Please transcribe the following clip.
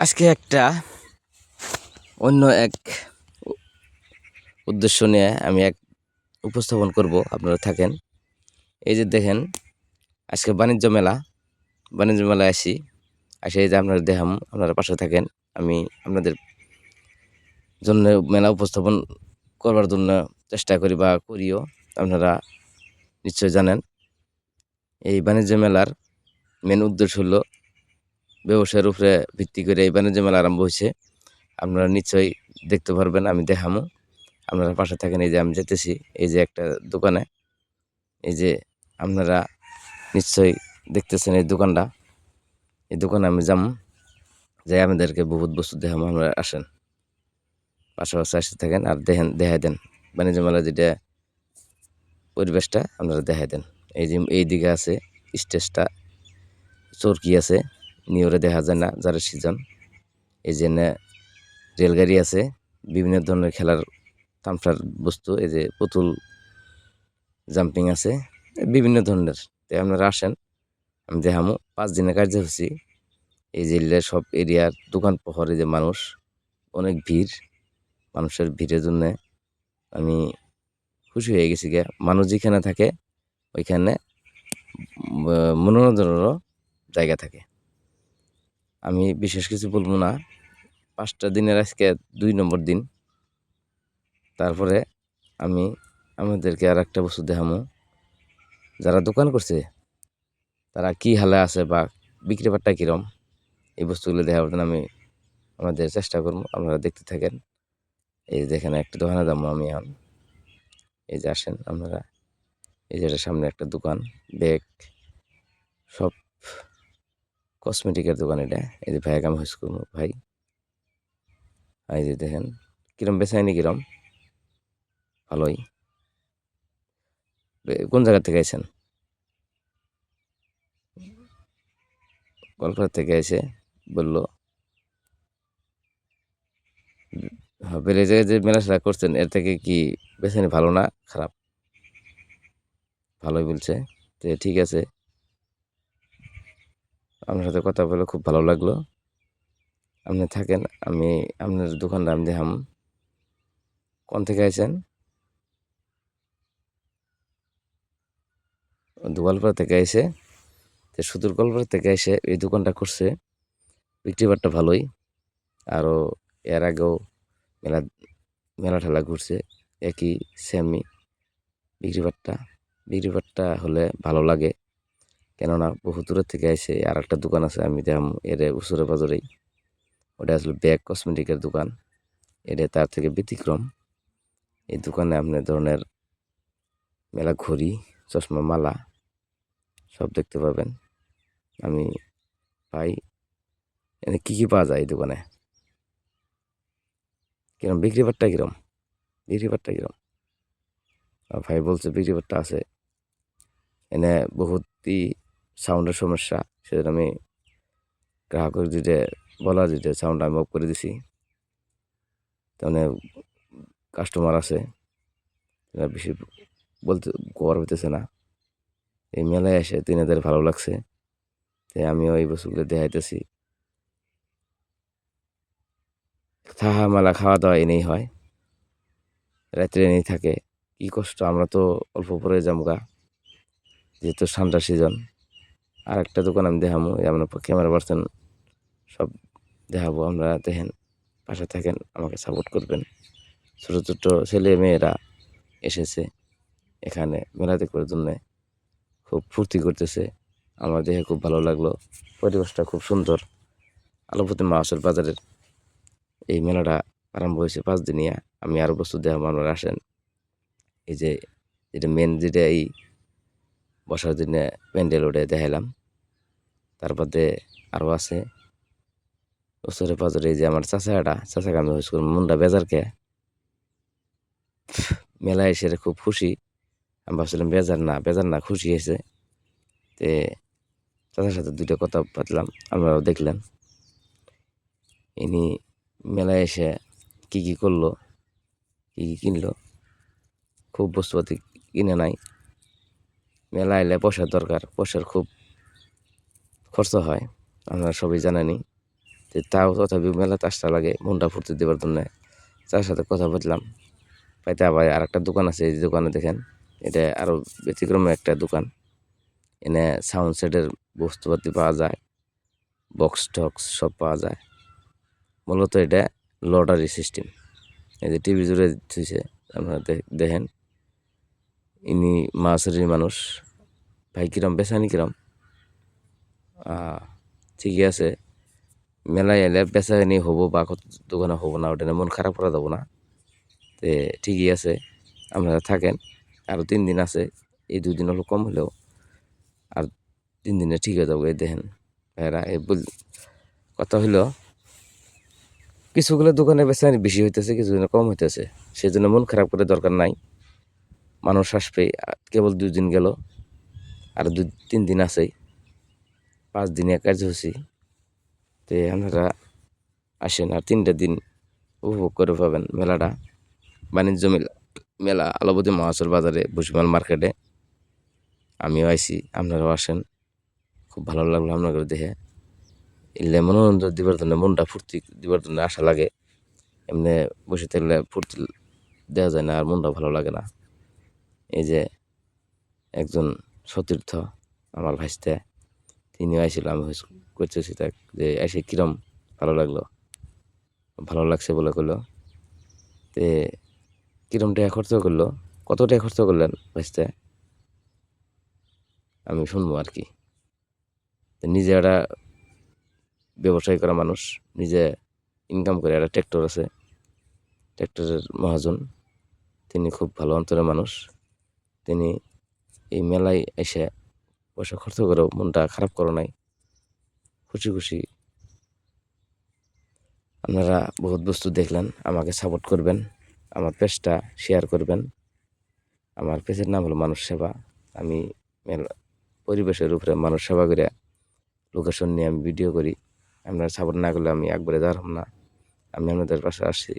আজকে একটা অন্য এক উদ্দেশ্য নিয়ে আমি উপস্থাপন করব, আপনারা থাকেন। এই যে দেখেন, আজকে বাণিজ্য মেলায় আসি এই যে আপনারা দেখাম, আপনারা পাশে থাকেন। আমি আপনাদের জন্য মেলা উপস্থাপন করবার জন্য চেষ্টা করি বা করিও, আপনারা নিশ্চয় জানেন। এই বাণিজ্য মেলার মেন উদ্দেশ্য হলো ব্যবসায়ের উপরে ভিত্তি করে এই বাণিজ্য মেলা আরম্ভ হয়েছে। আপনারা নিশ্চয়ই দেখতে পারবেন, আমি দেখামো, আপনারা পাশে থাকেন। এই যে আমি যেতেছি এই যে একটা দোকানে, এই যে আপনারা নিশ্চয়ই দেখতেছেন এই দোকানটা। এই দোকানে আমি যাই আমাদেরকে বহুত বস্তু দেখাবো, আমরা আসেন পাশাপাশি আসতে থাকেন আর দেখেন, দেখাই দেন বাণিজ্য মেলা যেটা পরিবেশটা আপনারা দেখাই দেন। এই যে এই দিকে আছে স্টেজটা, চরকি আছে, নিয়রে দেখা যায় না যারা সিজন। এই যে রেলগাড়ি আছে, বিভিন্ন ধরনের খেলার তামসার বস্তু, এই যে পুতুল জাম্পিং আছে, বিভিন্ন ধরনের। তাই আপনারা আসেন, আমি দেখামো। 5 দিনের কার্যসূচি। এই জেলার সব এরিয়ার দোকান পহরে যে মানুষ, অনেক ভিড়, মানুষের ভিড়ের জন্য আমি খুশি হয়ে গেছি গে। মানুষ যেখানে থাকে ওইখানে মনোরঞ্জনেরও জায়গা থাকে। আমি বিশেষ কিছু বলবো না। 5টা দিনের আজকে 2 নম্বর দিন। তারপরে আমি আমাদেরকে আর একটা বস্তু দেখামো, যারা দোকান করছে তারা কি হালে আছে বা বিক্রি বাট্টা কিরম, এই বস্তুগুলো দেখার জন্য আমি আমাদের চেষ্টা করবো, আপনারা দেখতে থাকেন। এই যে দেখেন একটা দোকানে যাবো আমি এখন। এই যে আসেন আপনারা, এই যে সামনে একটা দোকান, ব্যাগ, সব কসমেটিকের দোকান এটা। এই যে ভাইয়াকে আমি হুস করবো, ভাই এই যে দেখেন কিরম বেচাইনি, কিরম ভালোই। কোন জায়গা থেকে আইছেন? কলকাতা থেকে এসে বললো, হ্যাঁ, বেলে জায়গায় যে মেলাটা করছেন এর থেকে কি বেচাইনি ভালো না খারাপ? ভালোই বলছে। তো ঠিক আছে, আপনার সাথে কথা বলে খুব ভালো লাগলো। আপনি থাকেন, আমি আপনার দোকানটা আমি দেখাম। কোন থেকে আইছেন? গোয়ালপাড়া থেকে আইছে। তো সুদূর গোয়ালপাড়া থেকে এসে এই দোকানটা করছে, বিক্রি বাট্টা ভালোই। আরও এর আগেও মেলা মেলা ঠেলা ঘুরছে, একই সেমই বিক্রি বাট্টা হলে ভালো লাগে। কেননা বহু দূরের থেকে আইছে। আর একটা দোকান আছে, আমি দেখাম এর উসুরে বাজারেই, ওটা আসলে ব্যাগ কসমেটিকের দোকান। এটা তার থেকে ব্যতিক্রম। এই দোকানে আপনার ধরনের মেলা ঘড়ি, চশমা, মালা সব দেখতে পাবেন। আমি ভাই, এখানে কী পাওয়া যায় এই দোকানে? কিরম বিক্রি বাট্টা কিরম? ভাই বলছে বিক্রি বাট্টা আছে। এনে বহুতই সাউন্ডের সমস্যা, সেজন্য আমি গ্রাহকের যেটা সাউন্ড আমি অফ করে দিছি। তাহলে কাস্টমার আছে, এরা বেশি বলতে কভার হইতেছে না। এই মেলায় এসে তিনাদের ভালো লাগছে, তাই আমিও এই বস্তুগুলো দেখাইতেছি। থাহা মেলা খাওয়া দাওয়া এনেই হয়, রাত্রে এনেই থাকে। কি কষ্ট, আমরা তো অল্প পরে যামগা, যেহেতু ঠান্ডার সিজন। আর একটা দোকান আমি দেখাবো, আমরা ক্যামেরা পার্সন সব দেখাবো, আমরা দেখেন, পাশে থাকেন, আমাকে সাপোর্ট করবেন। ছোটো ছোটো ছেলে মেয়েরা এসেছে এখানে মেলা দেখবার জন্যে, খুব ফুর্তি করতেছে। আমার দেখে খুব ভালো লাগলো। পরিবেশটা খুব সুন্দর। আলুপতি মাছের বাজারের এই মেলাটা আরম্ভ হয়েছে 5 দিনিয়া। আমি আরও বস্তু দেখাবো, আপনারা আসেন। এই যে যেটা মেন, যেটা এই বসার জন্য প্যান্ডেল, ওটা দেখাইলাম। তারপরে আরও আছে ওসরে পাজরে। এই যে আমার চাচাকে আমি হইস করলাম, মনটা বেজারকে মেলায় এসে খুব খুশি। আমি ভাবছিলাম বেজার না খুশি হয়েছে। তে চাচার সাথে 2টা কথা পাতলাম, আপনারাও দেখলেন। ইনি মেলায় এসে কি করলো, কি কিনলো, খুব বস্তুপাতি কিনে নাই। মেলা এলে পয়সার দরকার, পয়সার খুব খরচ হয়, আপনারা সবই জানেনই। তো তো তাও তথাপি মেলাতে আসতে লাগে মনটা ফুর্তি দেওয়ার জন্য। তার সাথে কথা বললাম, পাইতে আবার আর একটা দোকান আছে, এই দোকানে দেখেন এটা আরও ব্যতিক্রম একটা দোকান। এনে সাউন্ড সেটের বস্তুপাতি পাওয়া যায়, বক্স টক্স সব পাওয়া যায়। মূলত এটা লটারি সিস্টেম। এই যে টিভি জুড়ে দিচ্ছে আপনারা দেখেন, ইনি মাছারি মানুষ। ভাই কিরম বেচানি কিরম? ঠিকই আছে, মেলায় এলে বেচানি হবো বা কত দোকানে হবো না, ওটা নিয়ে মন খারাপ করা যাবো না। তে ঠিকই আছে, আপনারা থাকেন, আরও 3 দিন আছে। এই 2 দিন হলো কম হলেও আর 3 দিনে ঠিক হয়ে যাবো। এই দেখেন ভাইরা, এই কথা হইলো কিছুগুলো দোকানে বেচানি বেশি হইতেছে, কিছু কম হইতেছে, সেই জন্য মন খারাপ করে দরকার নাই। মানুষ আসবে, কেবল 2 দিন গেল, আর 2-3 দিন আছেই, 5 দিনের কার্যসূচি। তে আপনারা আসেন আর 3টা দিন উপভোগ করে পাবেন মেলাটা। বাণিজ্য মেলা মেলা আলাবতী মহাসর বাজারে ভুসিমাল মার্কেটে আমিও আইছি, আপনারাও আসেন। খুব ভালো লাগলো আপনাদের দেখে। এলে মনোরঞ্জন দিবার জন্য, মনটা ফুর্তি দিবার জন্য আশা লাগে। এমনি বসে থাকলে ফুর্তি দেওয়া যায় না, আর মনটা ভালো লাগে না। এই যে একজন সতীর্থ আমার ভাইস্তে, তিনিও আইছিল, আমি করতেছি তাক যে এসে কিরম ভালো লাগলো। ভালো লাগছে বলে কইলো। তে কিরম টাকা খরচ করলো, কত টাকা খরচ করলেন ভাইস্তে, আমি শুনবো আর কি। নিজে একটা ব্যবসায় করা মানুষ, নিজে ইনকাম করে, একটা ট্র্যাক্টর আছে, ট্র্যাক্টরের মহাজন। তিনি খুব ভালো অন্তরের মানুষ। তিনি এই মেলায় এসে পয়সা খরচ করেও মনটা খারাপ করো নাই, খুশি খুশি। আপনারা বহুত বস্তু দেখলেন, আমাকে সাপোর্ট করবেন, আমার পেজটা শেয়ার করবেন। আমার পেজের নাম হলো মানুষ সেবা। আমি পরিবেশের উপরে মানুষ সেবা করে লোকেশন নিয়ে আমি ভিডিও করি। আপনারা সাপোর্ট না করলে আমি একবারে দাঁড়াব না। আমি আপনাদের পাশে আসছি।